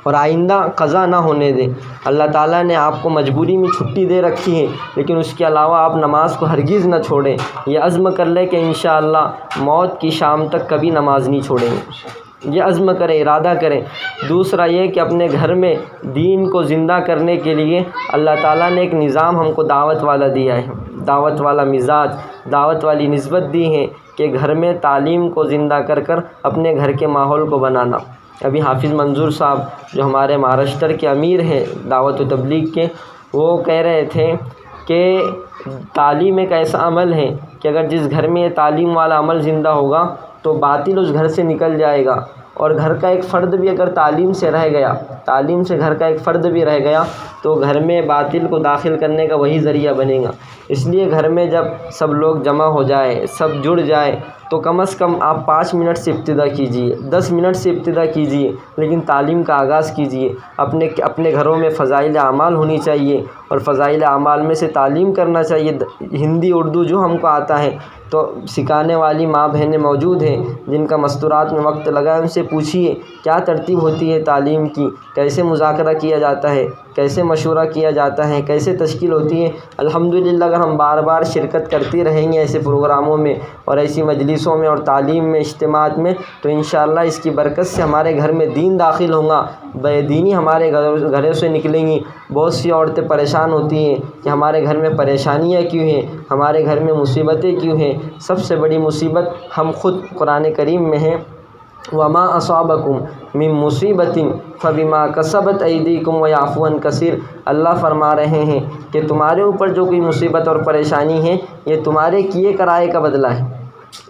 اور آئندہ قضا نہ ہونے دیں۔ اللہ تعالیٰ نے آپ کو مجبوری میں چھٹی دے رکھی ہے، لیکن اس کے علاوہ آپ نماز کو ہرگز نہ چھوڑیں۔ یہ عزم کر لیں کہ انشاءاللہ موت کی شام تک کبھی نماز نہیں چھوڑیں گے، یہ عزم کریں، ارادہ کریں۔ دوسرا یہ کہ اپنے گھر میں دین کو زندہ کرنے کے لیے اللہ تعالیٰ نے ایک نظام ہم کو دعوت والا دیا ہے، دعوت والا مزاج، دعوت والی نسبت دی ہے کہ گھر میں تعلیم کو زندہ کر اپنے گھر کے ماحول کو بنانا۔ ابھی حافظ منظور صاحب جو ہمارے مہاراشٹر کے امیر ہیں دعوت و تبلیغ کے، وہ کہہ رہے تھے کہ تعلیم ایک ایسا عمل ہے کہ اگر جس گھر میں یہ تعلیم والا عمل زندہ ہوگا تو باطل اس گھر سے نکل جائے گا، اور گھر کا ایک فرد بھی اگر تعلیم سے رہ گیا، تعلیم سے گھر کا ایک فرد بھی رہ گیا تو گھر میں باطل کو داخل کرنے کا وہی ذریعہ بنے گا۔ اس لیے گھر میں جب سب لوگ جمع ہو جائے، سب جڑ جائے، تو کم از کم آپ 5 منٹ سے ابتدا کیجیے، 10 منٹ سے ابتدا کیجیے، لیکن تعلیم کا آغاز کیجیے۔ اپنے گھروں میں فضائل اعمال ہونی چاہیے، اور فضائل اعمال میں سے تعلیم کرنا چاہیے۔ ہندی اردو جو ہم کو آتا ہے تو سکھانے والی ماں بہنیں موجود ہیں جن کا مستورات میں وقت لگا ہے، ان سے پوچھیے کیا ترتیب ہوتی ہے تعلیم کی، کیسے مذاکرہ کیا جاتا ہے، کیسے مشورہ کیا جاتا ہے، کیسے تشکیل ہوتی ہے۔ الحمدللہ اگر اگر ہم بار بار شرکت کرتی رہیں گے ایسے پروگراموں میں اور ایسی مجلسوں میں اور تعلیم میں، اجتماعات میں، تو انشاءاللہ اس کی برکت سے ہمارے گھر میں دین داخل ہوگا، بے دینی ہمارے گھروں سے نکلیں گی۔ بہت سی عورتیں پریشان ہوتی ہیں کہ ہمارے گھر میں پریشانیاں کیوں ہیں، ہمارے گھر میں مصیبتیں کیوں ہیں۔ سب سے بڑی مصیبت ہم خود قرآن کریم میں ہیں، وما اصابکم من مصیبت فبما کسبت ایدیکم ویعفو عن کثیر۔ اللہ فرما رہے ہیں کہ تمہارے اوپر جو کوئی مصیبت اور پریشانی ہے یہ تمہارے کیے کرائے کا بدلہ ہے۔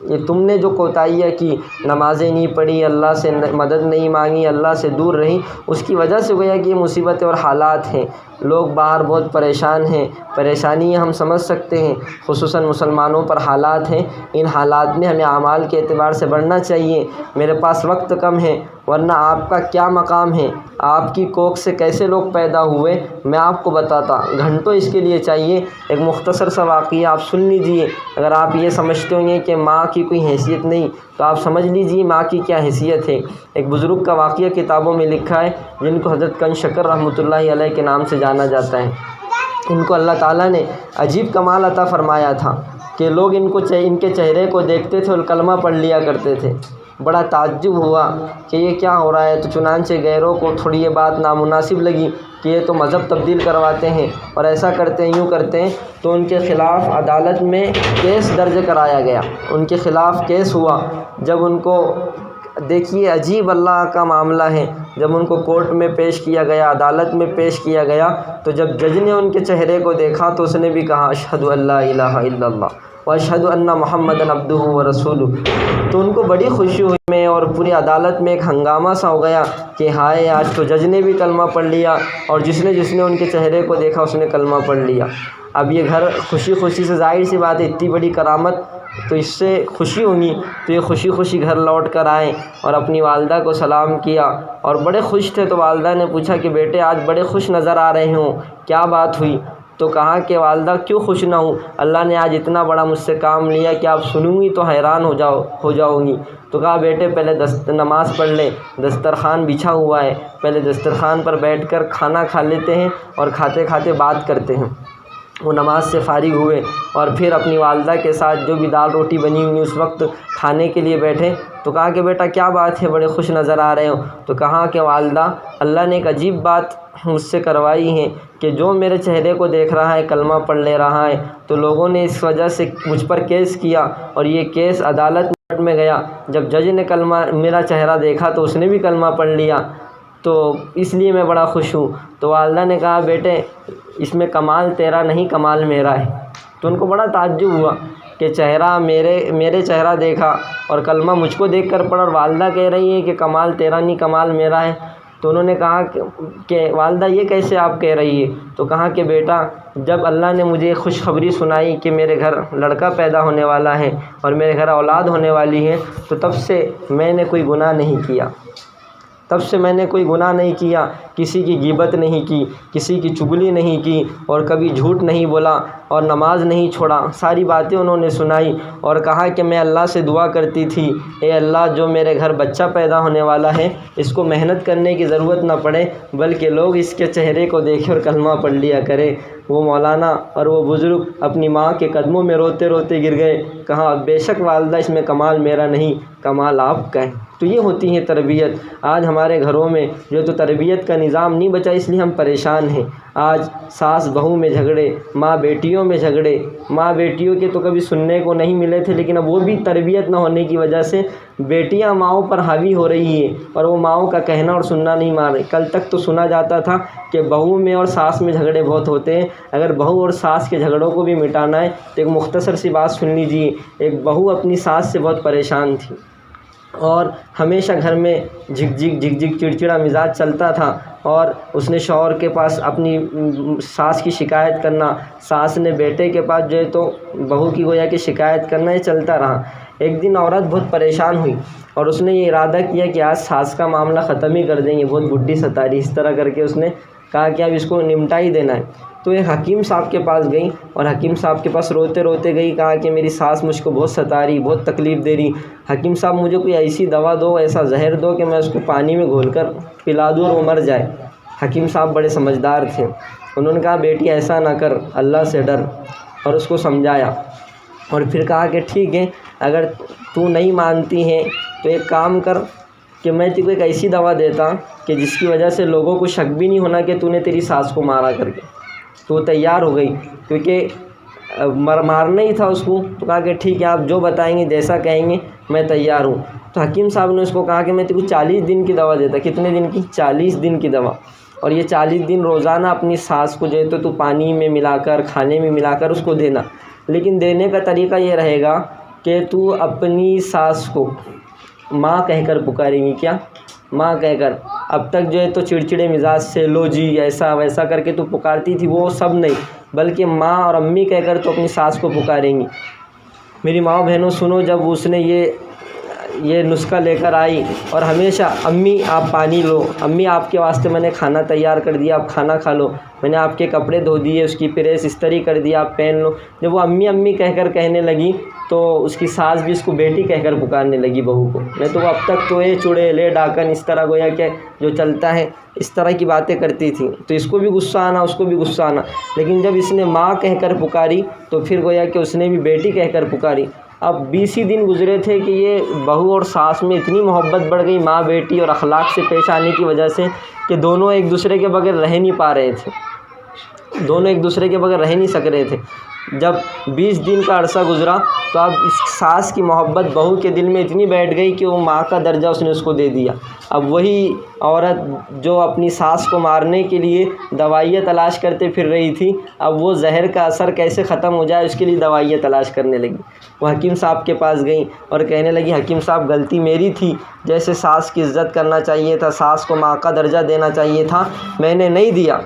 یہ تم نے جو کوتاہیاں کی، نمازیں نہیں پڑھی، اللہ سے مدد نہیں مانگی، اللہ سے دور رہی، اس کی وجہ سے گویا کہ یہ مصیبتیں اور حالات ہیں۔ لوگ باہر بہت پریشان ہیں، پریشانیاں ہم سمجھ سکتے ہیں، خصوصاً مسلمانوں پر حالات ہیں۔ ان حالات میں ہمیں اعمال کے اعتبار سے بڑھنا چاہیے۔ میرے پاس وقت کم ہے، ورنہ آپ کا کیا مقام ہے، آپ کی کوکھ سے کیسے لوگ پیدا ہوئے میں آپ کو بتاتا، گھنٹوں اس کے لیے چاہیے۔ ایک مختصر سا واقعہ آپ سن لیجئے۔ اگر آپ یہ سمجھتے ہوں گے کہ ماں کی کوئی حیثیت نہیں، تو آپ سمجھ لیجئے ماں کی کیا حیثیت ہے۔ ایک بزرگ کا واقعہ کتابوں میں لکھا ہے، جن کو حضرت کنز شکر رحمۃ اللہ علیہ کے نام سے جانا جاتا ہے۔ ان کو اللہ تعالیٰ نے عجیب کمال عطا فرمایا تھا کہ لوگ ان کے چہرے کو دیکھتے تھے اور کلمہ پڑھ لیا کرتے تھے۔ بڑا تعجب ہوا کہ یہ کیا ہو رہا ہے، تو چنانچہ غیروں کو تھوڑی یہ بات نامناسب لگی کہ یہ تو مذہب تبدیل کرواتے ہیں اور ایسا کرتے ہیں، یوں کرتے ہیں، تو ان کے خلاف عدالت میں کیس درج کرایا گیا۔ ان کے خلاف کیس ہوا۔ جب ان کو، دیکھیے عجیب اللہ کا معاملہ ہے، جب ان کو کورٹ میں پیش کیا گیا، عدالت میں پیش کیا گیا، تو جب جج نے ان کے چہرے کو دیکھا تو اس نے بھی کہا اشہد ان لا الہ الا اللہ واشہد ان محمدًا عبدہ ورسولہ۔ تو ان کو بڑی خوشی ہوئی میں، اور پوری عدالت میں ایک ہنگامہ سا ہو گیا کہ ہائے آج تو جج نے بھی کلمہ پڑھ لیا، اور جس نے ان کے چہرے کو دیکھا اس نے کلمہ پڑھ لیا۔ اب یہ گھر خوشی خوشی سے، ظاہر سی بات ہے اتنی بڑی کرامت، تو اس سے خوشی ہوگی، تو یہ خوشی خوشی گھر لوٹ کر آئے اور اپنی والدہ کو سلام کیا، اور بڑے خوش تھے۔ تو والدہ نے پوچھا کہ بیٹے آج بڑے خوش نظر آ رہے ہوں، کیا بات ہوئی؟ تو کہا کہ والدہ کیوں خوش نہ ہوں، اللہ نے آج اتنا بڑا مجھ سے کام لیا کہ آپ سنوں گی تو حیران ہو جاؤ گی۔ تو کہا بیٹے پہلے نماز پڑھ لے، دسترخوان بچھا ہوا ہے، پہلے دسترخوان پر بیٹھ کر کھانا کھا لیتے ہیں اور کھاتے کھاتے بات کرتے ہیں۔ وہ نماز سے فارغ ہوئے اور پھر اپنی والدہ کے ساتھ جو بھی دال روٹی بنی ہوئی اس وقت کھانے کے لیے بیٹھے۔ تو کہا کہ بیٹا کیا بات ہے، بڑے خوش نظر آ رہے ہو؟ تو کہا کہ والدہ اللہ نے ایک عجیب بات مجھ سے کروائی ہے کہ جو میرے چہرے کو دیکھ رہا ہے کلمہ پڑھ لے رہا ہے، تو لوگوں نے اس وجہ سے مجھ پر کیس کیا، اور یہ کیس عدالت میں گیا۔ جب جج نے میرا چہرہ دیکھا تو اس نے بھی کلمہ پڑھ لیا، تو اس لیے میں بڑا خوش ہوں۔ تو والدہ نے کہا بیٹے اس میں کمال تیرا نہیں، کمال میرا ہے۔ تو ان کو بڑا تعجب ہوا کہ چہرہ میرے چہرہ دیکھا اور کلمہ مجھ کو دیکھ کر پڑھا، اور والدہ کہہ رہی ہے کہ کمال تیرا نہیں، کمال میرا ہے۔ تو انہوں نے کہا کہ والدہ یہ کیسے آپ کہہ رہی ہے؟ تو کہا کہ بیٹا جب اللہ نے مجھے خوشخبری سنائی کہ میرے گھر لڑکا پیدا ہونے والا ہے اور میرے گھر اولاد ہونے والی ہے، تو تب سے میں نے کوئی گناہ نہیں کیا، کسی کی غیبت نہیں کی، کسی کی چغلی نہیں کی، اور کبھی جھوٹ نہیں بولا، اور نماز نہیں چھوڑا۔ ساری باتیں انہوں نے سنائی اور کہا کہ میں اللہ سے دعا کرتی تھی، اے اللہ جو میرے گھر بچہ پیدا ہونے والا ہے اس کو محنت کرنے کی ضرورت نہ پڑے، بلکہ لوگ اس کے چہرے کو دیکھے اور کلمہ پڑھ لیا کرے۔ وہ مولانا اور وہ بزرگ اپنی ماں کے قدموں میں روتے روتے گر گئے، کہا بے شک والدہ اس میں کمال میرا نہیں، کمال آپ کا ہے۔ تو یہ ہوتی ہے تربیت۔ آج ہمارے گھروں میں جو تو تربیت کا نظام نہیں بچا، اس لیے ہم پریشان ہیں۔ آج ساس بہو میں جھگڑے، ماں بیٹیوں میں جھگڑے، ماں بیٹیوں کے تو کبھی سننے کو نہیں ملے تھے، لیکن اب وہ بھی تربیت نہ ہونے کی وجہ سے بیٹیاں ماؤں پر حاوی ہو رہی ہیں اور وہ ماؤں کا کہنا اور سننا نہیں مان رہی۔ کل تک تو سنا جاتا تھا کہ بہو میں اور ساس میں جھگڑے بہت ہوتے ہیں۔ اگر بہو اور ساس کے جھگڑوں کو بھی مٹانا ہے تو ایک مختصر سی بات سن لیجیے۔ ایک بہو اپنی ساس سے بہت پریشان تھی اور ہمیشہ گھر میں جھک جھک چڑچڑا مزاج چلتا تھا، اور اس نے شوہر کے پاس اپنی ساس کی شکایت کرنا، ساس نے بیٹے کے پاس جو ہے تو بہو کی گویا کہ شکایت کرنا، یہ چلتا رہا۔ ایک دن عورت بہت پریشان ہوئی اور اس نے یہ ارادہ کیا کہ آج ساس کا معاملہ ختم ہی کر دیں گے، بہت بڈھی ستاری، اس طرح کر کے اس نے کہا کہ اب اس کو نمٹا ہی دینا ہے۔ تو یہ حکیم صاحب کے پاس گئی اور حکیم صاحب کے پاس روتے روتے گئی، کہا کہ میری ساس مجھ کو بہت ستا رہی، بہت تکلیف دے رہی، حکیم صاحب مجھے کوئی ایسی دوا دو، ایسا زہر دو کہ میں اس کو پانی میں گھول کر پلا دوں اور وہ مر جائے۔ حکیم صاحب بڑے سمجھدار تھے، انہوں نے کہا بیٹی ایسا نہ کر، اللہ سے ڈر، اور اس کو سمجھایا، اور پھر کہا کہ ٹھیک ہے اگر تو نہیں مانتی ہے تو ایک کام کر کہ میں تجھے ایک ایسی دوا دیتا کہ جس کی وجہ سے لوگوں کو شک بھی نہیں ہونا کہ تو نے تیری ساس کو مارا کر کے۔ تو تیار ہو گئی کیونکہ مارنا ہی تھا اس کو، تو کہا کہ ٹھیک ہے آپ جو بتائیں گے جیسا کہیں گے میں تیار ہوں۔ تو حکیم صاحب نے اس کو کہا کہ میں تجھے 40 دن کی دوا دیتا۔ کتنے دن کی؟ 40 دن کی دوا، اور یہ 40 دن روزانہ اپنی ساس کو جو ہے تو پانی میں ملا کر کھانے میں ملا کر اس کو دینا، لیکن دینے کا طریقہ یہ رہے گا کہ تو اپنی ساس کو ماں کہہ کر پکاریں گی۔ کیا؟ ماں کہہ کر۔ اب تک جو ہے تو چڑچڑے مزاج سے لو جی ایسا ویسا کر کے تو پکارتی تھی، وہ سب نہیں، بلکہ ماں اور امی کہہ کر تو اپنی ساس کو پکاریں گی۔ میری ماں بہنوں سنو، جب اس نے یہ نسخہ لے کر آئی اور ہمیشہ امی آپ پانی لو، امی آپ کے واسطے میں نے کھانا تیار کر دیا آپ کھانا کھا لو، میں نے آپ کے کپڑے دھو دیے اس کی پریس استری کر دیا آپ پہن لو۔ جب وہ امی امی کہہ کر کہنے لگی تو اس کی ساس بھی اس کو بیٹی کہہ کر پکارنے لگی بہو کو۔ میں تو وہ اب تک تو چڑے لے ڈاکن اس طرح گویا کہ جو چلتا ہے اس طرح کی باتیں کرتی تھی، تو اس کو بھی غصہ آنا اس کو بھی غصہ آنا، لیکن جب اس نے ماں کہہ کر پکاری تو پھر گویا کہ اس نے بھی بیٹی کہہ کر پکاری۔ اب 20 ہی دن گزرے تھے کہ یہ بہو اور ساس میں اتنی محبت بڑھ گئی ماں بیٹی اور اخلاق سے پیش آنے کی وجہ سے کہ دونوں ایک دوسرے کے بغیر رہ نہیں پا رہے تھے، دونوں ایک دوسرے کے بغیر رہ نہیں سک رہے تھے۔ جب 20 دن کا عرصہ گزرا تو اب اس ساس کی محبت بہو کے دل میں اتنی بیٹھ گئی کہ وہ ماں کا درجہ اس نے اس کو دے دیا۔ اب وہی عورت جو اپنی ساس کو مارنے کے لیے دوائیاں تلاش کرتے پھر رہی تھی، اب وہ زہر کا اثر کیسے ختم ہو جائے اس کے لیے دوائیاں تلاش کرنے لگی۔ وہ حکیم صاحب کے پاس گئیں اور کہنے لگی حکیم صاحب غلطی میری تھی، جیسے ساس کی عزت کرنا چاہیے تھا، ساس کو ماں کا درجہ دینا چاہیے تھا، میں نے نہیں دیا،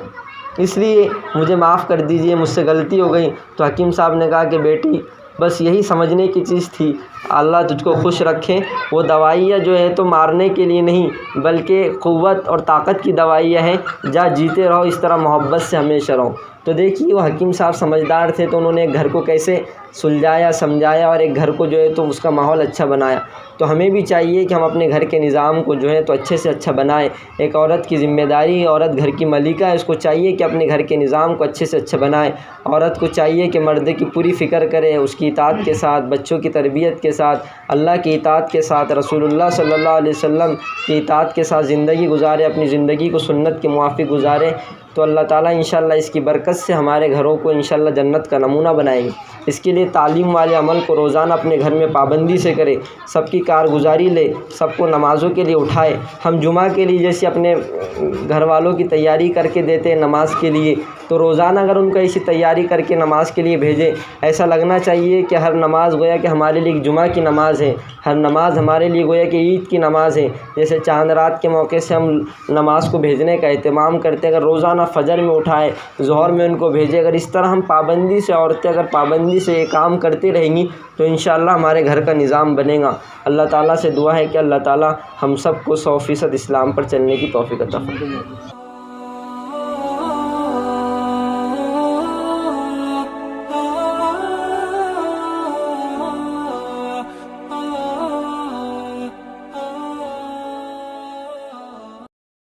اس لیے مجھے معاف کر دیجئے، مجھ سے غلطی ہو گئی۔ تو حکیم صاحب نے کہا کہ بیٹی بس یہی سمجھنے کی چیز تھی، اللہ تجھ کو خوش رکھے، وہ دوائیاں جو ہے تو مارنے کے لیے نہیں بلکہ قوت اور طاقت کی دوائیاں ہیں، جا جیتے رہو اس طرح محبت سے ہمیشہ رہو۔ تو دیکھیے وہ حکیم صاحب سمجھدار تھے، تو انہوں نے ایک گھر کو کیسے سلجھایا سمجھایا اور ایک گھر کو جو ہے تو اس کا ماحول اچھا بنایا۔ تو ہمیں بھی چاہیے کہ ہم اپنے گھر کے نظام کو جو ہے تو اچھے سے اچھا بنائیں۔ ایک عورت کی ذمہ داری، عورت گھر کی ملکہ ہے، اس کو چاہیے کہ اپنے گھر کے نظام کو اچھے سے اچھا بنائے۔ عورت کو چاہیے کہ مرد کی پوری فکر کرے، اس کی اطاعت کے ساتھ، بچوں کی تربیت کے ساتھ، اللہ کی اطاعت کے ساتھ، رسول اللہ صلی اللہ علیہ وسلم کی اطاعت کے ساتھ زندگی گزارے، اپنی زندگی کو سنت کے موافق گزارے، تو اللہ تعالیٰ انشاءاللہ اس کی برکت سے ہمارے گھروں کو انشاءاللہ جنت کا نمونہ بنائیں گے۔ اس کے لیے تعلیم والے عمل کو روزانہ اپنے گھر میں پابندی سے کرے، سب کی کارگزاری لے، سب کو نمازوں کے لیے اٹھائے۔ ہم جمعہ کے لیے جیسے اپنے گھر والوں کی تیاری کر کے دیتے ہیں نماز کے لیے، تو روزانہ اگر ان کا ایسی تیاری کر کے نماز کے لیے بھیجیں، ایسا لگنا چاہیے کہ ہر نماز گویا کہ ہمارے لیے جمعہ کی نماز ہے، ہر نماز ہمارے لیے گویا کہ عید کی نماز ہے۔ جیسے چاند رات کے موقع سے ہم نماز کو بھیجنے کا اہتمام کرتے ہیں، اگر روزانہ فجر میں اٹھائے، ظہر میں ان کو بھیجے، اگر اس طرح ہم پابندی سے عورتیں اگر پابندی سے یہ کام کرتی رہیں گی تو انشاءاللہ ہمارے گھر کا نظام بنے گا۔ اللہ تعالیٰ سے دعا ہے کہ اللہ تعالیٰ ہم سب کو 100% اسلام پر چلنے کی توفیق عطا فرمائے۔